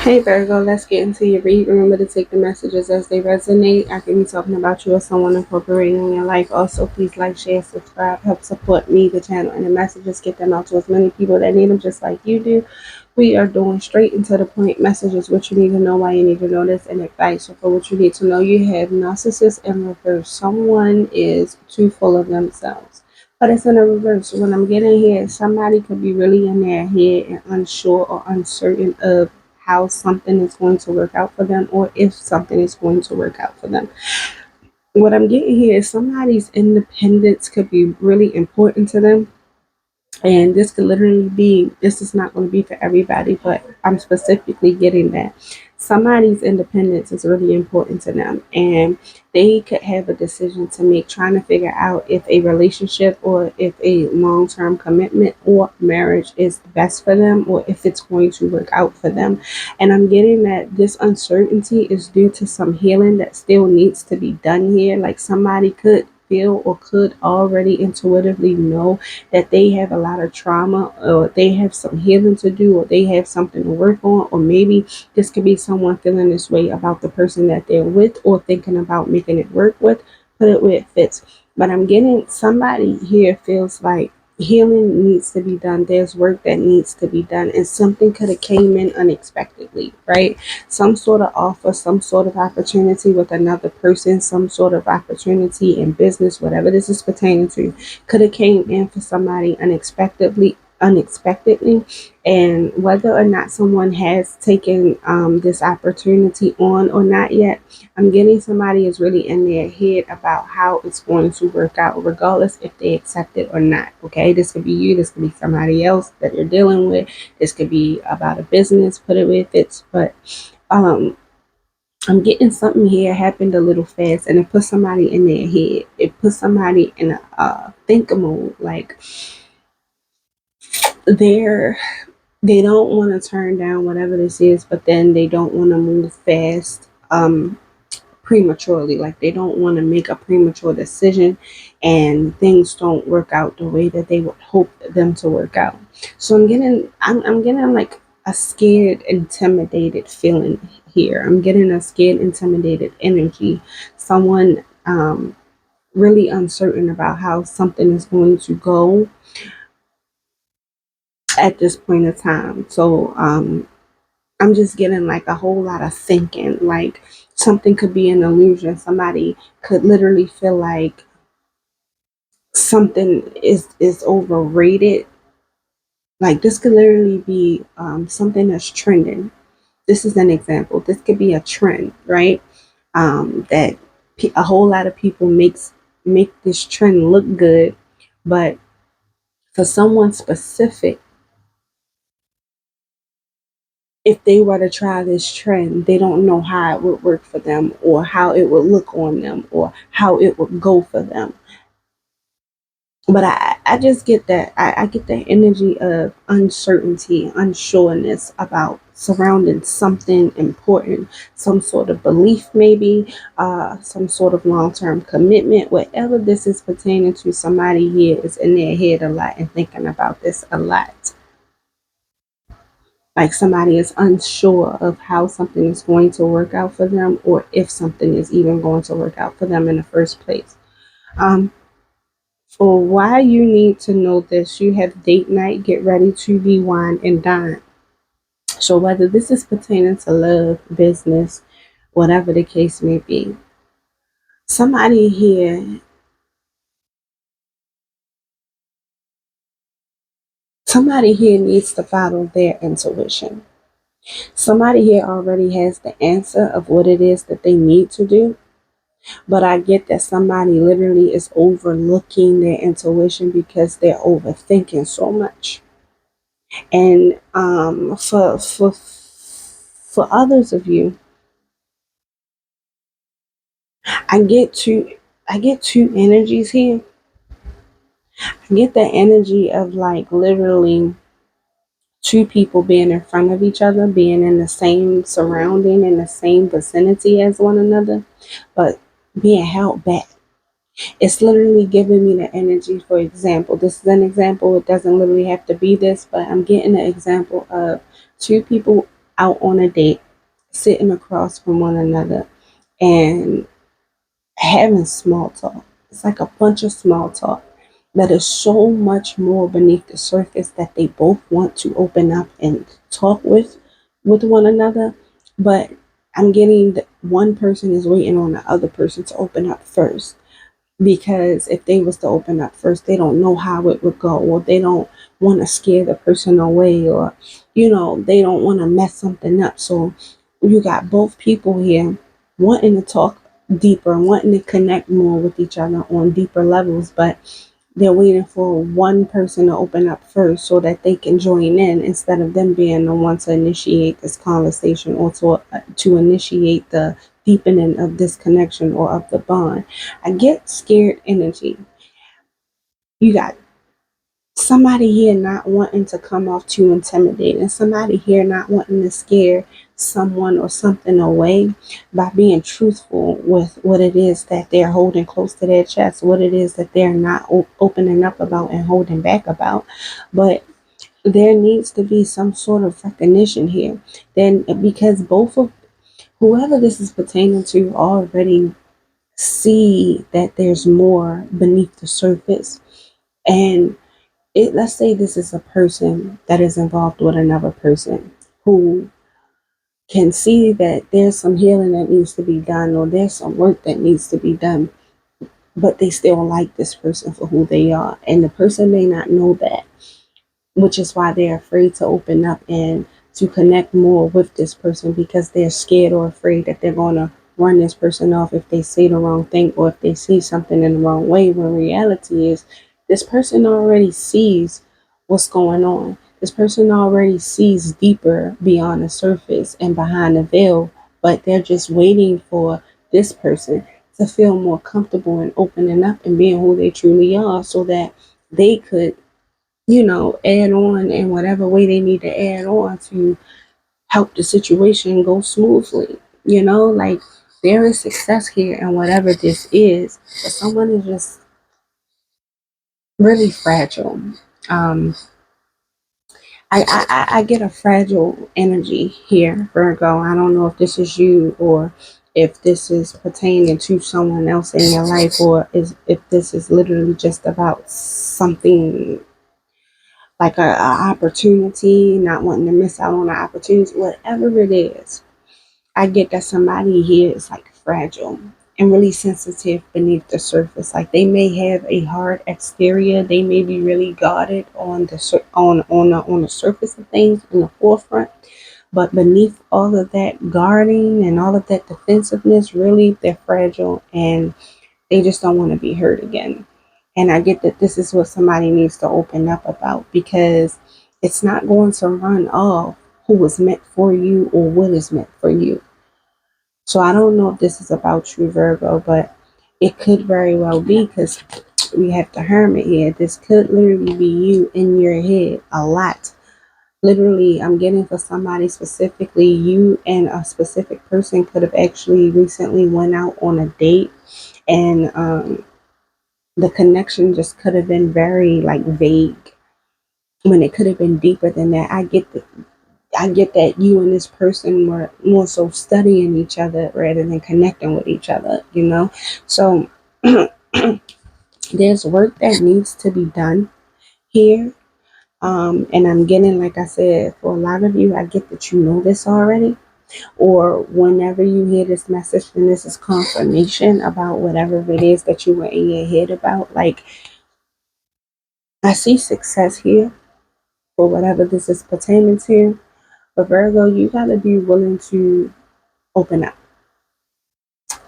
Hey Virgo, let's get into your read. Remember to take the messages as they resonate. I can be talking about you or someone incorporating in your life. Also, please like, share, subscribe, help support me, the channel, and the messages. Get them out to as many people that need them just like you do. We are doing straight and to the point messages, what you need to know, why you need to know this, and advice. So for what you need to know, you have narcissist in reverse. Someone is too full of themselves. But it's in a reverse. When I'm getting here, somebody could be really in their head and unsure or uncertain of how something is going to work out for them or if something is going to work out for them. What I'm getting here is somebody's independence could be really important to them, and this could literally be, this is not going to be for everybody, but I'm specifically getting that somebody's independence is really important to them, and they could have a decision to make trying to figure out if a relationship or if a long-term commitment or marriage is best for them or if it's going to work out for them. And I'm getting that this uncertainty is due to some healing that still needs to be done here. Like somebody could feel or could already intuitively know that they have a lot of trauma or they have some healing to do or they have something to work on, or maybe this could be someone feeling this way about the person that they're with or thinking about making it work with. Put it where it fits. But I'm getting somebody here feels like healing needs to be done. There's work that needs to be done, and something could have came in unexpectedly, right? Some sort of offer, some sort of opportunity with another person, some sort of opportunity in business, whatever this is pertaining to, could have came in for somebody unexpectedly. And whether or not someone has taken this opportunity on or not yet, I'm getting somebody is really in their head about how it's going to work out, regardless if they accept it or not. Okay, this could be you, this could be somebody else that you're dealing with, this could be about a business, put it where it fits. But um I'm getting something here happened a little fast, and it puts somebody in their head. It puts somebody in a think mode, like they're they don't want to turn down whatever this is, but then they don't want to move fast prematurely. Like they don't want to make a premature decision and things don't work out the way that they would hope them to work out. So I'm getting like a scared, intimidated feeling here. I'm getting a scared, intimidated energy. Someone really uncertain about how something is going to go at this point in time. So I'm just getting like a whole lot of thinking. Like something could be an illusion. Somebody could literally feel like something is overrated. Like this could literally be something that's trending. This is an example. This could be a trend, right? That a whole lot of people make this trend look good, but for someone specific, if they were to try this trend, they don't know how it would work for them or how it would look on them or how it would go for them. But I just get that. I get the energy of uncertainty, unsureness about surrounding something important, some sort of belief, maybe, some sort of long term commitment, whatever this is pertaining to. Somebody here is in their head a lot and thinking about this a lot. Like somebody is unsure of how something is going to work out for them or if something is even going to work out for them in the first place. Um, for why you need to know this, you have date night, get ready to be wine and dine. So whether this is pertaining to love, business, whatever the case may be, somebody here, somebody here needs to follow their intuition. Somebody here already has the answer of what it is that they need to do. But I get that somebody literally is overlooking their intuition because they're overthinking so much. And for others of you, I get two I get two energies here. I get the energy of like literally two people being in front of each other, being in the same surrounding, in the same vicinity as one another, but being held back. It's literally giving me the energy. For example, this is an example. It doesn't literally have to be this, but I'm getting an example of two people out on a date, sitting across from one another, and having small talk. It's like a bunch of small talk that is so much more beneath the surface that they both want to open up and talk with one another. But I'm getting that one person is waiting on the other person to open up first, because if they was to open up first, they don't know how it would go, or they don't want to scare the person away, or they don't want to mess something up. So you got both people here wanting to talk deeper, wanting to connect more with each other on deeper levels, but they're waiting for one person to open up first so that they can join in, instead of them being the one to initiate this conversation, or to initiate the deepening of this connection or of the bond. I get scared energy. You got somebody here not wanting to come off too intimidating, somebody here not wanting to scare someone or something away by being truthful with what it is that they're holding close to their chest, what it is that they're not opening up about and holding back about. But there needs to be some sort of recognition here. Then, because both of whoever this is pertaining to already see that there's more beneath the surface. And let's say this is a person that is involved with another person who can see that there's some healing that needs to be done, or there's some work that needs to be done, but they still like this person for who they are. And the person may not know that, which is why they're afraid to open up and to connect more with this person, because they're scared or afraid that they're going to run this person off if they say the wrong thing, or if they see something in the wrong way, when reality is this person already sees what's going on. This person already sees deeper beyond the surface and behind the veil, but they're just waiting for this person to feel more comfortable and opening up and being who they truly are, so that they could add on in whatever way they need to add on to help the situation go smoothly. Like, there is success here in whatever this is, but someone is just really fragile. Um, I get a fragile energy here, Virgo. I don't know if this is you, or if this is pertaining to someone else in your life, or if this is literally just about something like a opportunity, not wanting to miss out on an opportunity, whatever it is. I get that somebody here is like fragile and really sensitive beneath the surface. Like, they may have a hard exterior, they may be really guarded on the surface of things, in the forefront, but beneath all of that guarding and all of that defensiveness, really they're fragile, and they just don't want to be hurt again. And I get that this is what somebody needs to open up about, because it's not going to run off who was meant for you or what is meant for you. So I don't know if this is about you, Virgo, but it could very well be, because we have the Hermit here. This could literally be you in your head a lot. Literally, I'm getting for somebody specifically, you and a specific person could have actually recently went out on a date, and the connection just could have been very like vague, when it could have been deeper than that. I get that you and this person were more so studying each other rather than connecting with each other. So there's work that needs to be done here. And I'm getting, like I said, for a lot of you, I get that you know this already, or whenever you hear this message, then this is confirmation about whatever it is that you were in your head about. Like, I see success here for whatever this is pertaining to. But Virgo, you gotta be willing to open up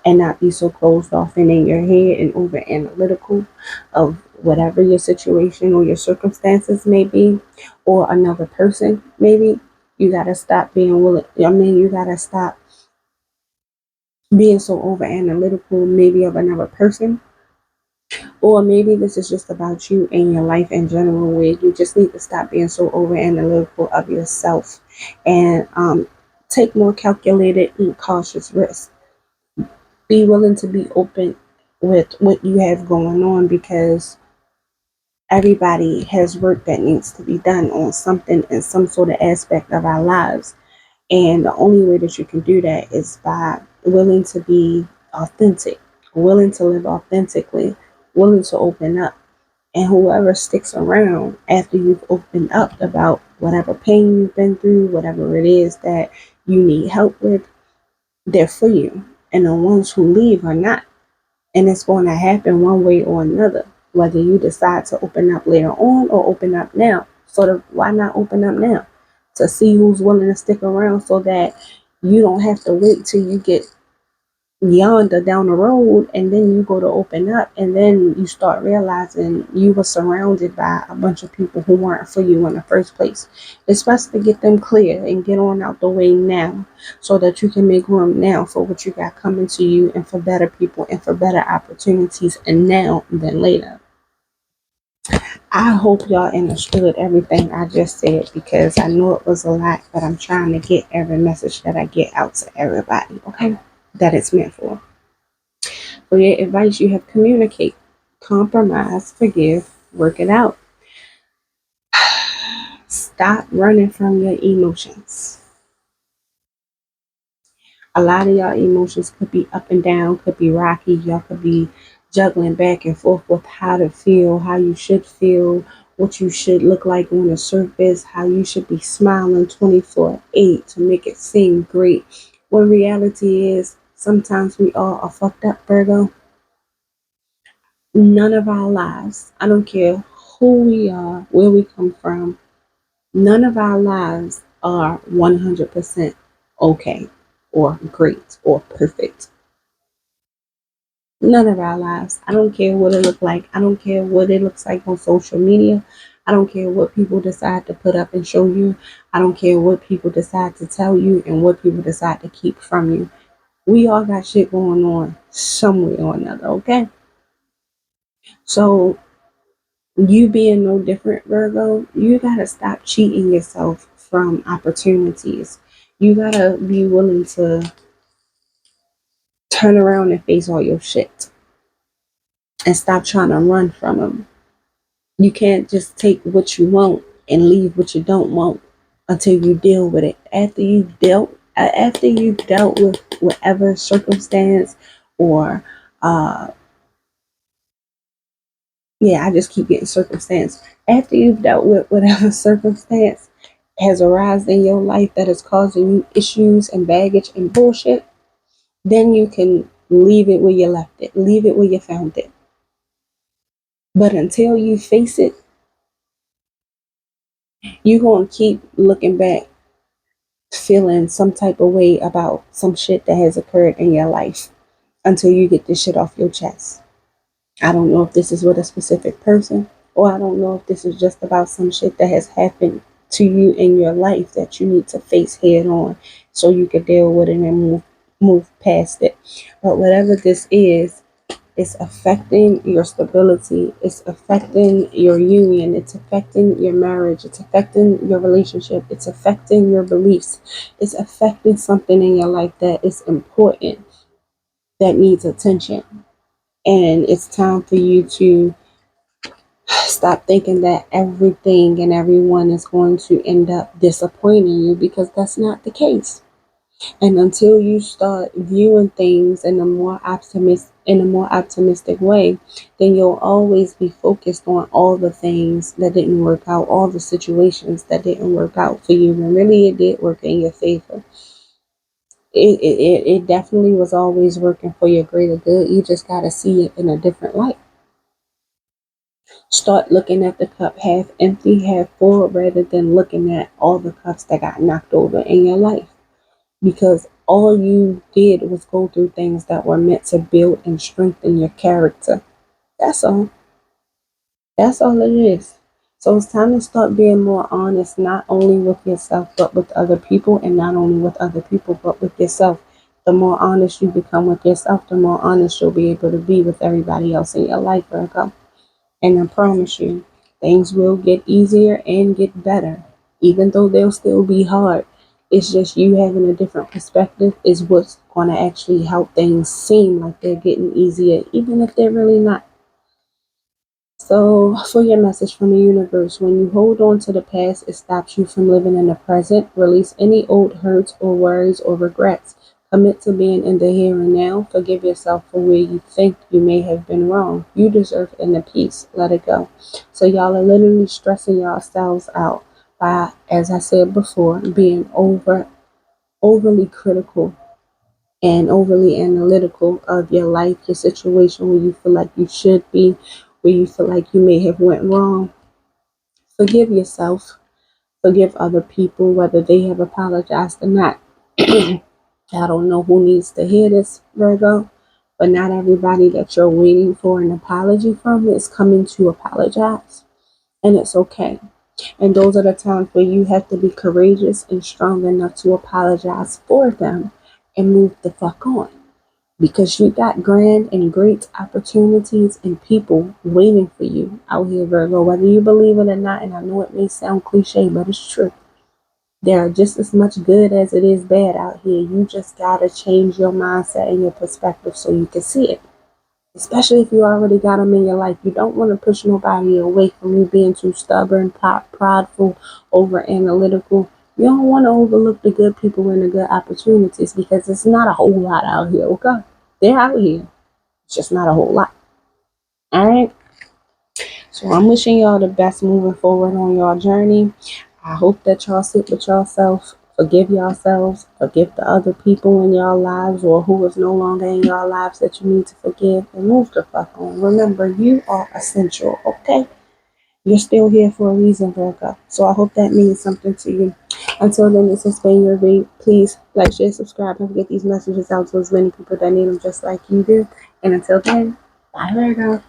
and not be so closed off and in your head and over analytical of whatever your situation or your circumstances may be, or another person maybe. You gotta stop being willing. You gotta stop being so over analytical, maybe of another person. Or maybe this is just about you and your life in general, where you just need to stop being so over analytical of yourself, and take more calculated and cautious risks. Be willing to be open with what you have going on, because everybody has work that needs to be done on something in some sort of aspect of our lives. And the only way that you can do that is by willing to be authentic, willing to live authentically, willing to open up. And whoever sticks around after you've opened up about whatever pain you've been through, whatever it is that you need help with, they're for you. And the ones who leave are not. And it's going to happen one way or another, whether you decide to open up later on or open up now. Sort of, why not open up now? To see who's willing to stick around so that you don't have to wait till you get yonder down the road and then you go to open up and then you start realizing you were surrounded by a bunch of people who weren't for you in the first place. It's best to get them clear and get on out the way now so that you can make room now for what you got coming to you and for better people and for better opportunities and now than later. I hope y'all understood everything I just said because I know it was a lot, but I'm trying to get every message that I get out to everybody, okay? That it's meant for. For your advice, you have communicate, compromise, forgive, work it out. Stop running from your emotions. A lot of y'all emotions could be up and down, could be rocky. Y'all could be juggling back and forth with how to feel, how you should feel, what you should look like on the surface, how you should be smiling 24/8 to make it seem great. When reality is, sometimes we all are fucked up, Virgo. None of our lives, I don't care who we are, where we come from, none of our lives are 100% okay or great or perfect. None of our lives. I don't care what it looks like. I don't care what it looks like on social media. I don't care what people decide to put up and show you. I don't care what people decide to tell you and what people decide to keep from you. We all got shit going on some way or another, okay? So you being no different, Virgo, you gotta stop cheating yourself from opportunities. You gotta be willing to turn around and face all your shit and stop trying to run from them. You can't just take what you want and leave what you don't want until you deal with it. After you dealt with whatever circumstance or uh yeah, I just keep getting circumstance. After you've dealt with whatever circumstance has arisen in your life that is causing you issues and baggage and bullshit, then you can leave it where you left it. Leave it where you found it. But until you face it, you're going to keep looking back, feeling some type of way about some shit that has occurred in your life until you get this shit off your chest. I don't know if this is with a specific person, or I don't know if this is just about some shit that has happened to you in your life that you need to face head on so you can deal with it and move past it. But whatever this is, it's affecting your stability, it's affecting your union, it's affecting your marriage, it's affecting your relationship, it's affecting your beliefs, it's affecting something in your life that is important, that needs attention. And it's time for you to stop thinking that everything and everyone is going to end up disappointing you because that's not the case. And until you start viewing things in a more optimistic way, then you'll always be focused on all the things that didn't work out, all the situations that didn't work out for you. And really it did work in your favor. It definitely was always working for your greater good. You just gotta see it in a different light. Start looking at the cup half empty, half full, rather than looking at all the cups that got knocked over in your life. Because all you did was go through things that were meant to build and strengthen your character. That's all. That's all it is. So it's time to start being more honest, not only with yourself, but with other people, and not only with other people, but with yourself. The more honest you become with yourself, the more honest you'll be able to be with everybody else in your life, Virgo. And I promise you, things will get easier and get better, even though they'll still be hard. It's just you having a different perspective is what's going to actually help things seem like they're getting easier, even if they're really not. So, for your message from the universe, when you hold on to the past, it stops you from living in the present. Release any old hurts or worries or regrets. Commit to being in the here and now. Forgive yourself for where you think you may have been wrong. You deserve inner peace. Let it go. So, y'all are literally stressing yourselves out by, as I said before, being overly critical and overly analytical of your life, your situation, where you feel like you should be, where you feel like you may have went wrong. Forgive yourself. Forgive other people, whether they have apologized or not. I don't know who needs to hear this, Virgo, but not everybody that you're waiting for an apology from is coming to apologize. And it's okay. And those are the times where you have to be courageous and strong enough to apologize for them and move the fuck on. Because you got grand and great opportunities and people waiting for you out here, Virgo, whether you believe it or not. And I know it may sound cliche, but it's true. There are just as much good as it is bad out here. You just gotta change your mindset and your perspective so you can see it. Especially if you already got them in your life. You don't want to push nobody away from you being too stubborn, prideful, over analytical. You don't want to overlook the good people and the good opportunities, because it's not a whole lot out here, okay? They're out here. It's just not a whole lot. Alright? So I'm wishing y'all the best moving forward on your journey. I hope that y'all sit with yourself, forgive yourselves, forgive the other people in your lives or who is no longer in your lives that you need to forgive, and move the fuck on. Remember, you are essential, okay? You're still here for a reason, Virgo. So I hope that means something to you. Until then, this has been your read. Please like, share, subscribe, and get these messages out to as many people that need them just like you do. And until then, bye, Virgo.